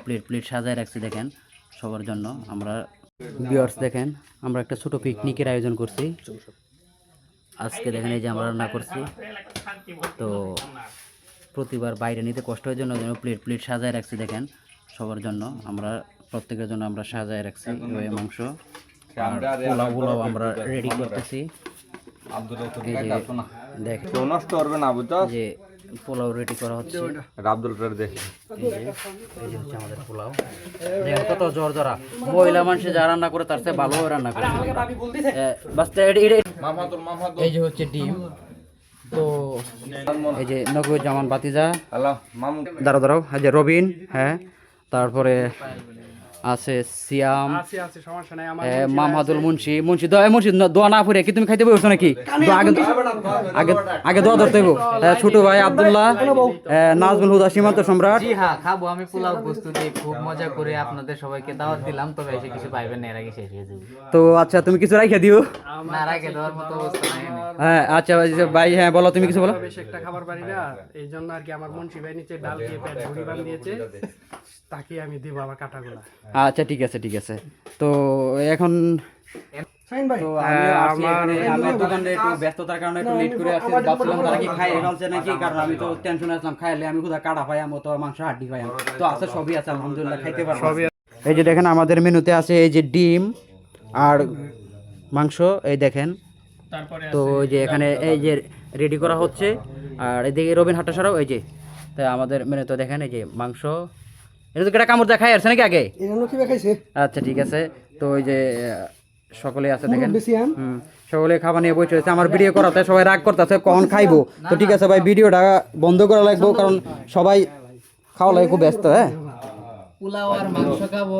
Plate plate সাজায় রাখছি দেখেন সবার জন্য। আমরা ভিউয়ার্স দেখেন আমরা একটা ছোট পিকনিকের আয়োজন করছি আজকে। দেখেন এই যে আমরা রান্না করছি, তো প্রতিবার বাইরে নিতে কষ্ট হওয়ার জন্য প্লেট প্লেট সাজায় রাখছি দেখেন সবার জন্য। আমরা প্রত্যেকের জন্য আমরা সাজায় রাখছি এভাবে মাংস আর পোলাও আমরা রেডি করতেছি। এই যে দেখ নষ্ট করবে না বুঝছো, যে পোলাও রেডি করা হচ্ছে। আব্দুল দেখ এই যে হচ্ছে আমাদের পোলাও। দেখো কত জোর জোরা মহিলা মানুষে যা রান্না করে তার চেয়ে ভালো রান্না করে। এই যে হচ্ছে ডিম, তো এই যে নকুজ্জামান বাতিজা, হ্যালো মামু, দাঁড়াও এই যে রবিন, হ্যাঁ, তারপরে আছে সিয়াম, মামহাদুল মুন্সি। মুন্সি দোয়া না ফুরে কি তুমি খাইতে বসছো নাকি? আগে আগে দোয়া ধরতে হইব। ছোট ভাই আব্দুল্লাহ, নাজমুল হুদা, সীমান্ত সম্রাট। জি হ্যাঁ খাবো, আমি পোলাও প্রস্তুতি খুব মজা করে আপনাদের সবাইকে দাওয়াত দিলাম, তবে এসে কিছু পাইবেন না, এর আগে শেষ হয়ে যাবে। তো আচ্ছা তুমি কিছু রাইখা দিও। না রাখে দেওয়ার মতো অবস্থা নাই। হ্যাঁ আচ্ছা ভাই, হ্যাঁ বলো, তুমি কিছু বলো। বেশি একটা খাবার পারি না, এই জন্য আর কি আমার মুন্সি ভাই নিচে ডাল দিয়ে পেট ভরি বানিয়েছে, তাকে আমি দিব আমার কাটাগুলা। আচ্ছা ঠিক আছে ঠিক আছে। তো এখন তো আমি দোকানে একটু ব্যস্ততার কারণে একটু লেট করে আসছি। ভাবছিলাম তারা কি খাই ফেলছে নাকি, কারণ আমি তো টেনশনে আসলাম, খাইলে আমি কোথাও কাটা পাই, আমি তো মাংস হাড্ডি পাই। তো আছে সবই আছে আলহামদুলিল্লাহ, খাইতে পারবো। এই যে দেখেন আমাদের মেনুতে আছে এই যে ডিম আর মাংস, এই দেখেন। তো ওই যে এখানে এই যে রেডি করা হচ্ছে, আর এদিকে রবিন হাট্টা সারাও এই যে। তাই আমাদের মেনুতে দেখেন এই যে মাংস, এটা তো কেটা কামড় দেখাই আসছে নাকি আগে? আচ্ছা ঠিক আছে। তো ওই যে সকলে আছে দেখেন, সকলে খাবার নিয়ে বসে রয়েছে। আমার ভিডিও করাতে সবাই রাগ করতেছে কখন খাইবো। তো ঠিক আছে ভাই, ভিডিওটা বন্ধ করা লাগবো, কারণ সবাই খাওয়া লাগে খুব ব্যস্ত। হ্যাঁ পোলাও আর মাংস খাবো।